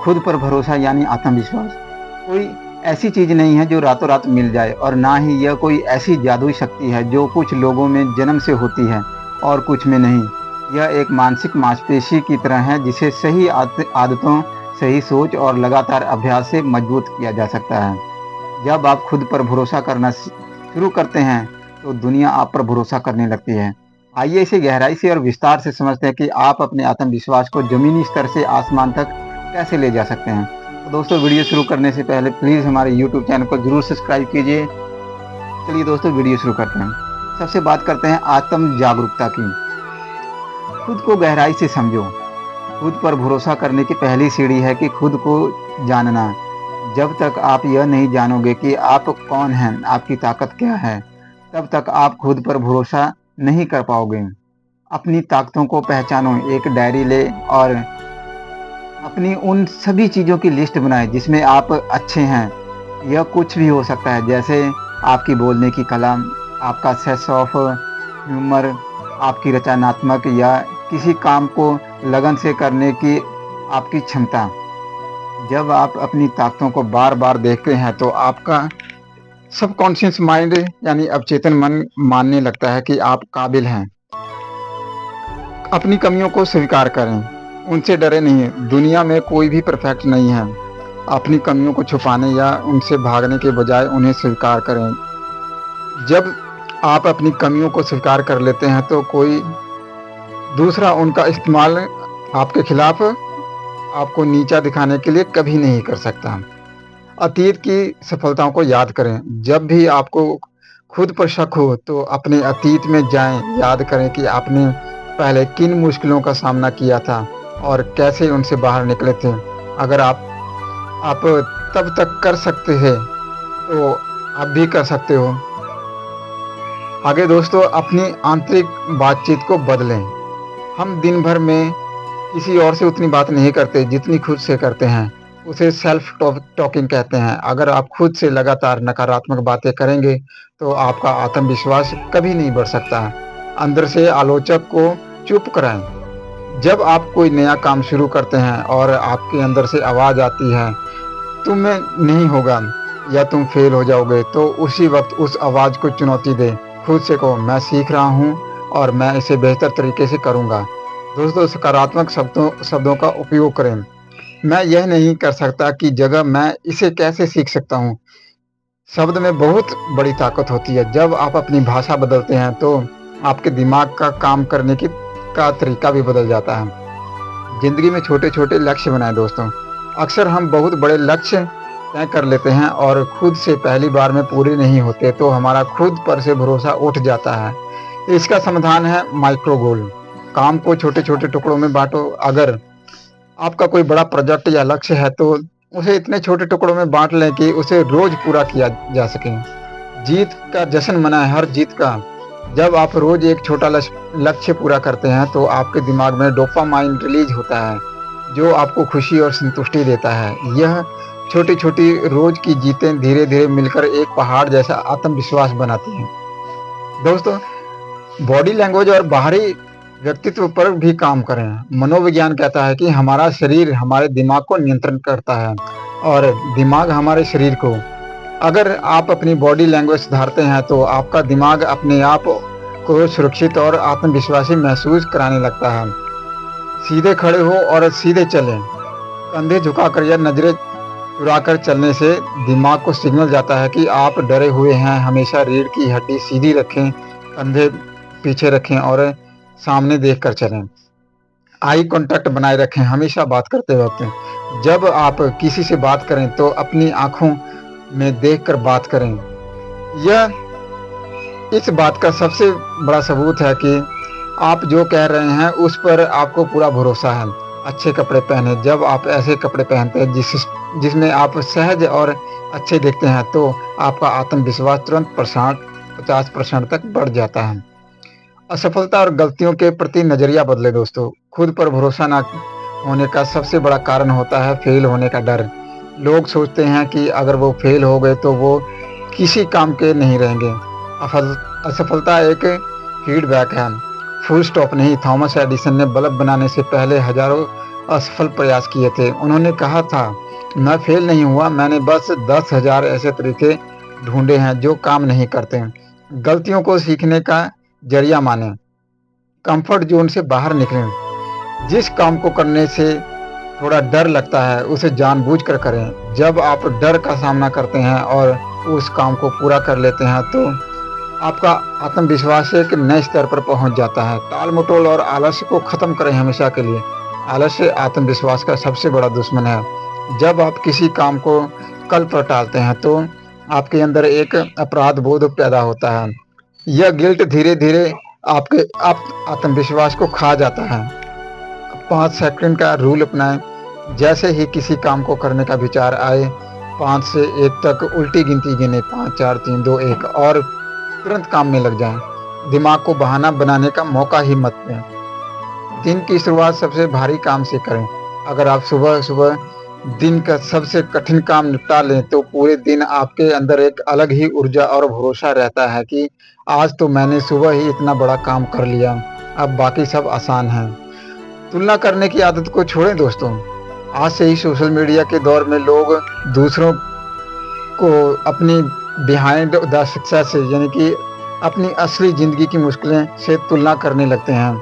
खुद पर भरोसा यानी आत्मविश्वास कोई ऐसी चीज़ नहीं है जो रातों रात मिल जाए, और ना ही यह कोई ऐसी जादुई शक्ति है जो कुछ लोगों में जन्म से होती है और कुछ में नहीं। यह एक मानसिक मांसपेशी की तरह है जिसे सही आदतों, सही सोच और लगातार अभ्यास से मजबूत किया जा सकता है। जब आप खुद पर भरोसा करना शुरू करते हैं, तो दुनिया आप पर भरोसा करने लगती है। आइए इसे गहराई से और विस्तार से समझते हैं कि आप अपने आत्मविश्वास को ज़मीनी स्तर से आसमान तक कैसे ले जा सकते हैं। तो दोस्तों, वीडियो शुरू करने से पहले प्लीज़ हमारे यूट्यूब चैनल को ज़रूर सब्सक्राइब कीजिए। चलिए दोस्तों, वीडियो शुरू करते हैं। सबसे बात करते हैं आत्म जागरूकता की। खुद को गहराई से समझो। खुद पर भरोसा करने की पहली सीढ़ी है कि खुद को जानना। जब तक आप यह नहीं जानोगे कि आप कौन हैं, आपकी ताकत क्या है, तब तक आप खुद पर भरोसा नहीं कर पाओगे। अपनी ताकतों को पहचानो। एक डायरी ले और अपनी उन सभी चीज़ों की लिस्ट बनाएं जिसमें आप अच्छे हैं। यह कुछ भी हो सकता है, जैसे आपकी बोलने की कला, आपका सेंस ऑफ ह्यूमर, आपकी रचनात्मक या किसी काम को लगन से करने की आपकी क्षमता। जब आप अपनी ताकतों को बार बार देखते हैं तो आपका सबकॉन्शियस माइंड यानी अवचेतन मन मानने लगता है कि आप काबिल हैं। अपनी कमियों को स्वीकार करें, उनसे डरे नहीं। दुनिया में कोई भी परफेक्ट नहीं है। अपनी कमियों को छुपाने या उनसे भागने के बजाय उन्हें स्वीकार करें। जब आप अपनी कमियों को स्वीकार कर लेते हैं तो कोई दूसरा उनका इस्तेमाल आपके खिलाफ आपको नीचा दिखाने के लिए कभी नहीं कर सकता। अतीत की सफलताओं को याद करें। जब भी आपको खुद पर शक हो तो अपने अतीत में जाएं। याद करें कि आपने पहले किन मुश्किलों का सामना किया था और कैसे उनसे बाहर निकले थे। अगर आप तब तक कर सकते हैं तो आप भी कर सकते हो। आगे दोस्तों, अपनी आंतरिक बातचीत को बदलें। हम दिन भर में किसी और से उतनी बात नहीं करते जितनी खुद से करते हैं। उसे सेल्फ टॉकिंग कहते हैं। अगर आप खुद से लगातार नकारात्मक बातें करेंगे तो आपका आत्मविश्वास कभी नहीं बढ़ सकता। अंदर से आलोचक को चुप कराएं। जब आप कोई नया काम शुरू करते हैं और आपके अंदर से आवाज़ आती है तुम में नहीं होगा या तुम फेल हो जाओगे, तो उसी वक्त उस आवाज़ को चुनौती दें। खुद से कहो, मैं सीख रहा हूँ और मैं इसे बेहतर तरीके से करूँगा। दोस्तों, सकारात्मक शब्दों का उपयोग करें। मैं यह नहीं कर सकता की जगह मैं इसे कैसे सीख सकता हूँ। शब्द में बहुत बड़ी ताकत होती है। जब आप अपनी भाषा बदलते हैं तो आपके दिमाग का काम करने का तरीका भी बदल जाता है। जिंदगी में छोटे छोटे लक्ष्य बनाएं दोस्तों। अक्सर हम बहुत बड़े लक्ष्य तय कर लेते हैं और खुद से पहली बार में पूरे नहीं होते तो हमारा खुद पर से भरोसा उठ जाता है। इसका समाधान है माइक्रो गोल। काम को छोटे छोटे टुकड़ों में बांटो। अगर आपका कोई बड़ा प्रोजेक्ट या लक्ष्य है तो उसे इतने छोटे टुकड़ों में बांट लें कि उसे रोज पूरा किया जा सके। जीत का जश्न मनाएं, हर जीत का। जब आप रोज एक छोटा लक्ष्य पूरा करते हैं तो आपके दिमाग में डोपामाइन रिलीज होता है जो आपको खुशी और संतुष्टि देता है। यह छोटी छोटी रोज की जीतें धीरे धीरे मिलकर एक पहाड़ जैसा आत्मविश्वास बनाती हैं। दोस्तों, बॉडी लैंग्वेज और बाहरी व्यक्तित्व पर भी काम करें। मनोविज्ञान कहता है कि हमारा शरीर हमारे दिमाग को नियंत्रण करता है और दिमाग हमारे शरीर को। अगर आप अपनी बॉडी लैंग्वेज सुधारते हैं तो आपका दिमाग अपने आप को सुरक्षित और आत्मविश्वासी महसूस कराने लगता है। सीधे खड़े हो और सीधे चलें। कंधे झुकाकर या नजरें चुराकर चलने से दिमाग को सिग्नल जाता है कि आप डरे हुए हैं। हमेशा रीढ़ की हड्डी सीधी रखें, कंधे पीछे रखें और सामने देखकर चलें। आई कांटेक्ट बनाए रखें हमेशा बात करते वक्त। जब आप किसी से बात करें तो अपनी आंखों में देखकर बात करें। यह इस बात का सबसे बड़ा सबूत है कि आप जो कह रहे हैं उस पर आपको पूरा भरोसा है। अच्छे कपड़े पहने। जब आप ऐसे कपड़े पहनते हैं जिसमें आप सहज और अच्छे दिखते हैं तो आपका आत्मविश्वास तुरंत 50% तक बढ़ जाता है। असफलता और गलतियों के प्रति नजरिया बदले दोस्तों। खुद पर भरोसा न होने का सबसे बड़ा कारण होता है फेल होने का डर। लोग सोचते हैं कि अगर वो फेल हो गए तो वो किसी काम के नहीं रहेंगे। असफलता एक फीडबैक है, फुल स्टॉप नहीं। थॉमस एडिसन ने बल्ब बनाने से पहले हजारों असफल प्रयास किए थे। उन्होंने कहा था, मैं फेल नहीं हुआ, मैंने बस 10,000 ऐसे तरीके ढूंढे हैं जो काम नहीं करते। गलतियों को सीखने का जरिया माने, कंफर्ट जोन से बाहर निकलें। जिस काम को करने से थोड़ा डर लगता है उसे जानबूझकर करें। जब आप डर का सामना करते हैं और उस काम को पूरा कर लेते हैं तो आपका आत्मविश्वास एक नए स्तर पर पहुंच जाता है। टाल-मटोल और आलस्य को खत्म करें हमेशा के लिए। आलस्य आत्मविश्वास का सबसे बड़ा दुश्मन है। जब आप किसी काम को कल पर टालते हैं तो आपके अंदर एक अपराध बोध पैदा होता है। यह गिल्ट धीरे-धीरे आपके आत्मविश्वास को खा जाता है। 5 सेकंड का रूल अपनाएं। जैसे ही किसी काम को करने का विचार आए, 5 से 1 तक उल्टी गिनती गिने, 5, 4, 3, 2, 1 और तुरंत काम में लग जाएं। दिमाग को बहाना बनाने का मौका ही मत दें। दिन की शुरुआत सबसे भारी काम से करें। अगर आप सुबह-सुबह दिन का सबसे कठिन काम निपटा लें तो पूरे दिन आपके अंदर एक अलग ही ऊर्जा और भरोसा रहता है कि आज तो मैंने सुबह ही इतना बड़ा काम कर लिया, अब बाकी सब आसान है। तुलना करने की आदत को छोड़ें दोस्तों। आज से ही सोशल मीडिया के दौर में लोग दूसरों को अपनी बिहाइंड द सक्सेस से यानी कि अपनी असली ज़िंदगी की मुश्किलें से तुलना करने लगते हैं।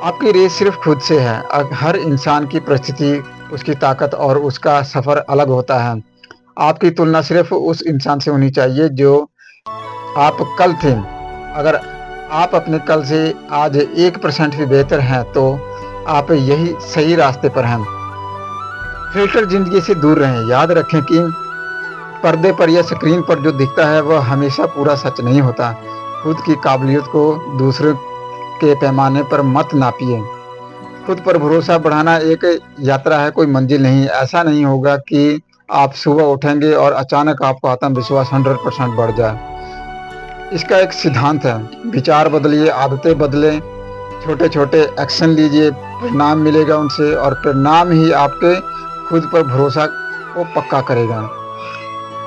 आपकी रेस सिर्फ खुद से है। हर इंसान की परिस्थिति, उसकी ताकत और उसका सफ़र अलग होता है। आपकी तुलना सिर्फ उस इंसान से होनी चाहिए जो आप कल थे। अगर आप अपने कल से आज 1% भी बेहतर हैं तो आप यही सही रास्ते पर हैं। फ़िल्टर ज़िंदगी से दूर रहें। याद रखें कि पर्दे पर या स्क्रीन पर जो दिखता है वह हमेशा पूरा सच नहीं होता। खुद की काबिलियत को दूसरों के पैमाने पर मत नापिए। खुद पर भरोसा बढ़ाना एक यात्रा है, कोई मंजिल नहीं। ऐसा नहीं होगा कि आप सुबह उठेंगे और अचानक आपका आत्मविश्वास 100% बढ़ जाए। इसका एक सिद्धांत है, विचार बदलिए, आदतें बदलें, छोटे-छोटे एक्शन लीजिए, परिणाम मिलेगा उनसे और परिणाम ही आपके खुद पर भरोसा को पक्का करेगा।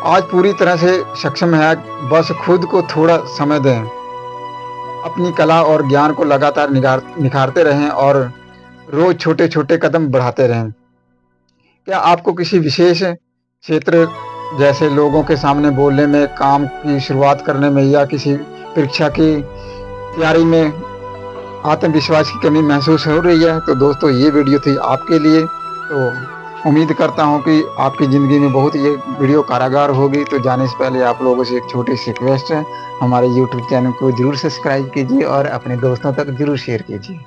आज पूरी तरह से सक्षम है, बस खुद को थोड़ा समय दें। अपनी कला और ज्ञान को लगातार निखारते रहें और रोज़ छोटे-छोटे कदम बढ़ाते रहें। क्या आपको किसी विशेष क्षेत्र जैसे लोगों के सामने बोलने में, काम की शुरुआत करने में या किसी परीक्षा की तैयारी में आत्मविश्वास की कमी महसूस हो रही है? तो दोस्तों ये वीडियो थी आपके लिए। तो उम्मीद करता हूँ कि आपकी ज़िंदगी में बहुत ये वीडियो कारागार होगी। तो जाने से पहले आप लोगों से एक छोटी सी रिक्वेस्ट है, हमारे यूट्यूब चैनल को ज़रूर सब्सक्राइब कीजिए और अपने दोस्तों तक ज़रूर शेयर कीजिए।